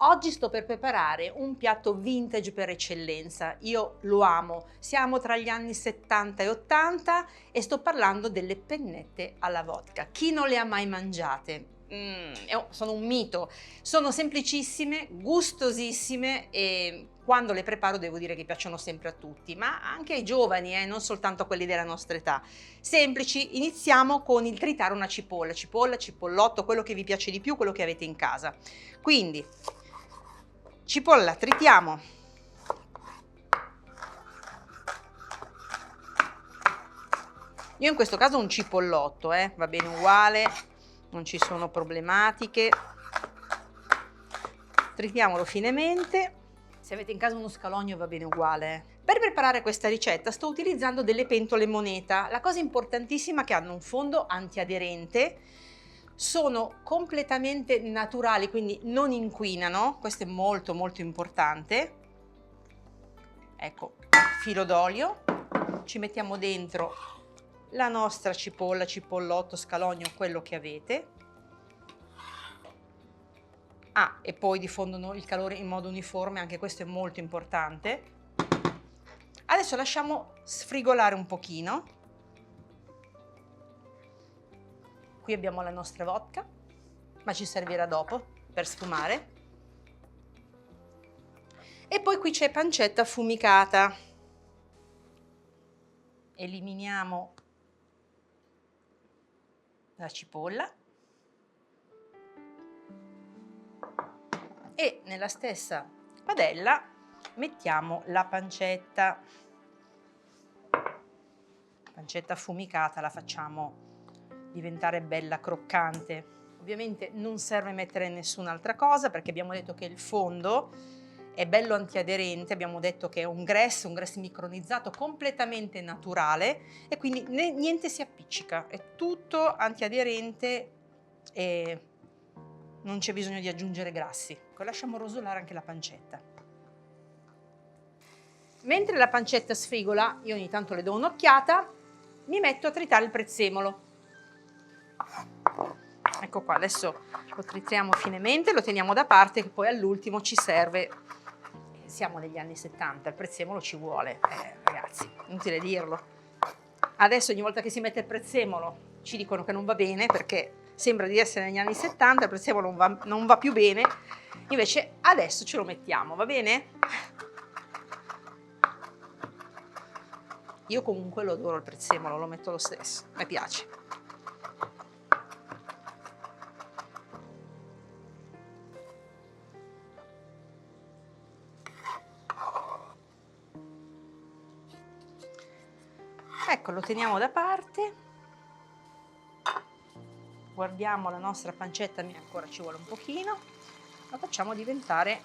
Oggi sto per preparare un piatto vintage per eccellenza, io lo amo, siamo tra gli anni 70 e 80 e sto parlando delle pennette alla vodka. Chi non le ha mai mangiate? Sono un mito, sono semplicissime, gustosissime e quando le preparo devo dire che piacciono sempre a tutti, ma anche ai giovani, non soltanto a quelli della nostra età. Semplici, iniziamo con il tritare una cipolla, cipollotto, quello che vi piace di più, quello che avete in casa. Quindi cipolla, tritiamo. Io in questo caso ho un cipollotto, va bene uguale, non ci sono problematiche. Tritiamolo finemente. Se avete in casa uno scalogno va bene uguale. Per preparare questa ricetta sto utilizzando delle pentole moneta. La cosa importantissima è che hanno un fondo antiaderente, sono completamente naturali, quindi non inquinano, questo è molto molto importante. Ecco, filo d'olio, ci mettiamo dentro la nostra cipolla, cipollotto, scalogno, quello che avete. E poi diffondono il calore in modo uniforme, anche questo è molto importante. Adesso lasciamo sfrigolare un pochino. Qui abbiamo la nostra vodka, ma ci servirà dopo per sfumare. E poi qui c'è pancetta affumicata. Eliminiamo la cipolla e nella stessa padella mettiamo la pancetta affumicata, la facciamo diventare bella croccante. Ovviamente non serve mettere nessun'altra cosa perché abbiamo detto che il fondo è bello antiaderente, abbiamo detto che è un grass micronizzato completamente naturale e quindi niente si appiccica, è tutto antiaderente e non c'è bisogno di aggiungere grassi. Lasciamo rosolare anche la pancetta. Mentre la pancetta sfrigola, io ogni tanto le do un'occhiata, mi metto a tritare il prezzemolo. Ecco qua, adesso lo tritiamo finemente, lo teniamo da parte che poi all'ultimo ci serve. Siamo negli anni 70, il prezzemolo ci vuole, ragazzi, inutile dirlo. Adesso ogni volta che si mette il prezzemolo ci dicono che non va bene perché sembra di essere negli anni 70, il prezzemolo non va più bene, invece adesso ce lo mettiamo, va bene? Io comunque lo adoro il prezzemolo, lo metto lo stesso, mi piace. Ecco, lo teniamo da parte, guardiamo la nostra pancetta, ancora ci vuole un pochino, la facciamo diventare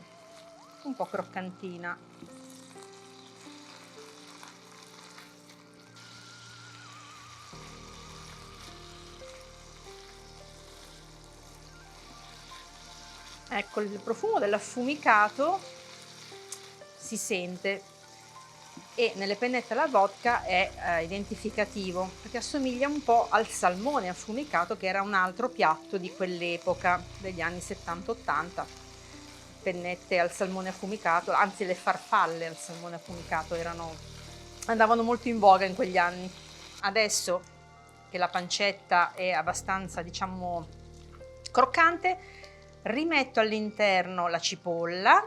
un po' croccantina. Ecco, il profumo dell'affumicato si sente e nelle pennette alla vodka è identificativo perché assomiglia un po' al salmone affumicato che era un altro piatto di quell'epoca degli anni 70-80. Pennette al salmone affumicato, anzi le farfalle al salmone affumicato andavano molto in voga in quegli anni. Adesso che la pancetta è abbastanza, diciamo, croccante, rimetto all'interno la cipolla,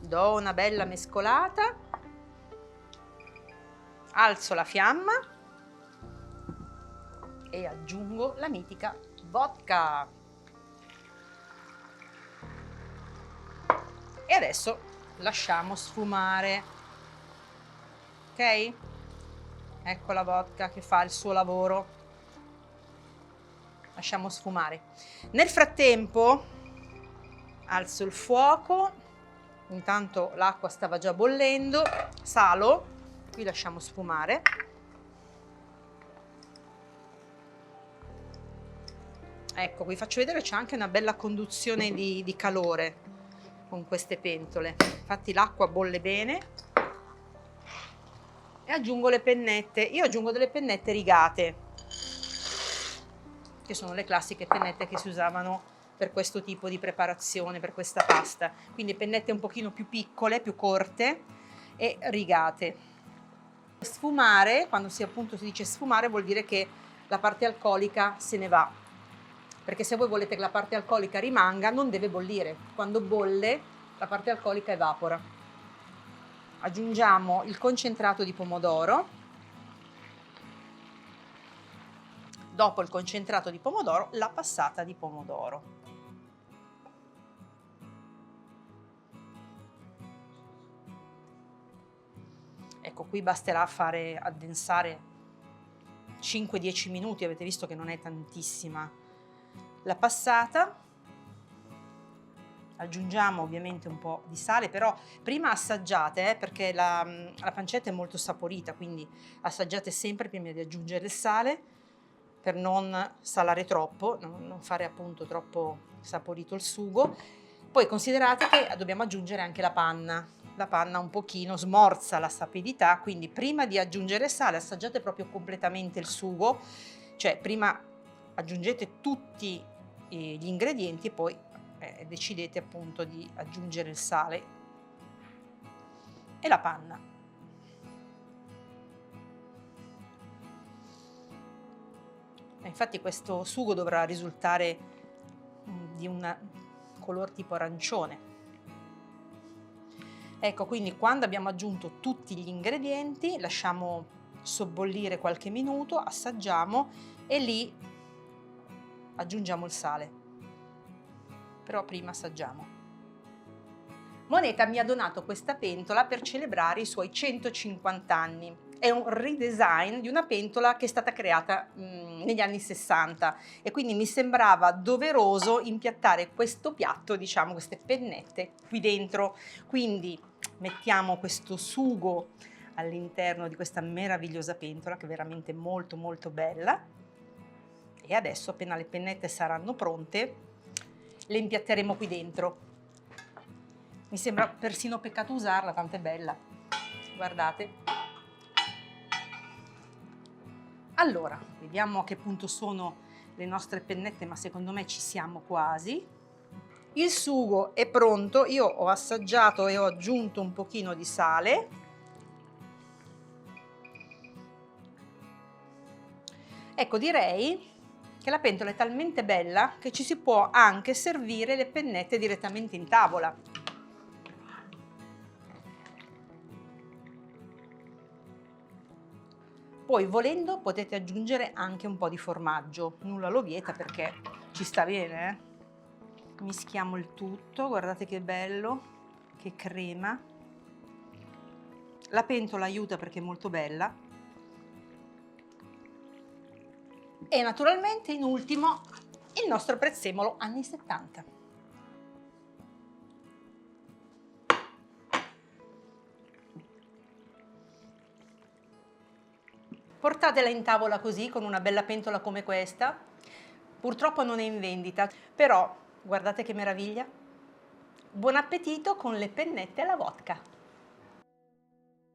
do una bella mescolata, alzo la fiamma e aggiungo la mitica vodka. E adesso lasciamo sfumare, ok? Ecco la vodka che fa il suo lavoro. Lasciamo sfumare. Nel frattempo alzo il fuoco, intanto l'acqua stava già bollendo, salo. Qui lasciamo sfumare. Ecco, vi faccio vedere c'è anche una bella conduzione di calore con queste pentole. Infatti l'acqua bolle bene. E aggiungo le pennette. Io aggiungo delle pennette rigate, che sono le classiche pennette che si usavano per questo tipo di preparazione, per questa pasta. Quindi pennette un pochino più piccole, più corte e rigate. Sfumare, quando si dice sfumare, vuol dire che la parte alcolica se ne va, perché se voi volete che la parte alcolica rimanga non deve bollire. Quando bolle la parte alcolica evapora. Aggiungiamo il concentrato di pomodoro. Dopo il concentrato di pomodoro, la passata di pomodoro. Ecco, qui basterà fare addensare 5-10 minuti, avete visto che non è tantissima la passata. Aggiungiamo ovviamente un po' di sale, però prima assaggiate, perché la pancetta è molto saporita, quindi assaggiate sempre prima di aggiungere il sale, per non salare troppo, non fare appunto troppo saporito il sugo. Poi considerate che dobbiamo aggiungere anche la panna. La panna un pochino smorza la sapidità, quindi prima di aggiungere sale assaggiate proprio completamente il sugo, cioè prima aggiungete tutti gli ingredienti e poi decidete appunto di aggiungere il sale e la panna. Infatti questo sugo dovrà risultare di un color tipo arancione. Ecco, quindi quando abbiamo aggiunto tutti gli ingredienti lasciamo sobbollire qualche minuto, assaggiamo e lì aggiungiamo il sale. Però prima assaggiamo. Moneta mi ha donato questa pentola per celebrare i suoi 150 anni. È un redesign di una pentola che è stata creata negli anni 60 e quindi mi sembrava doveroso impiattare questo piatto, diciamo queste pennette qui dentro. Quindi mettiamo questo sugo all'interno di questa meravigliosa pentola che è veramente molto molto bella e adesso appena le pennette saranno pronte le impiatteremo qui dentro. Mi sembra persino peccato usarla, tanto è bella. Guardate. Allora, vediamo a che punto sono le nostre pennette, ma secondo me ci siamo quasi. Il sugo è pronto, io ho assaggiato e ho aggiunto un pochino di sale. Ecco, direi che la pentola è talmente bella che ci si può anche servire le pennette direttamente in tavola. Poi volendo potete aggiungere anche un po' di formaggio, nulla lo vieta perché ci sta bene. Mischiamo il tutto, guardate che bello, che crema. La pentola aiuta perché è molto bella. E naturalmente in ultimo il nostro prezzemolo anni 70. Portatela in tavola così, con una bella pentola come questa. Purtroppo non è in vendita, però guardate che meraviglia. Buon appetito con le pennette alla vodka.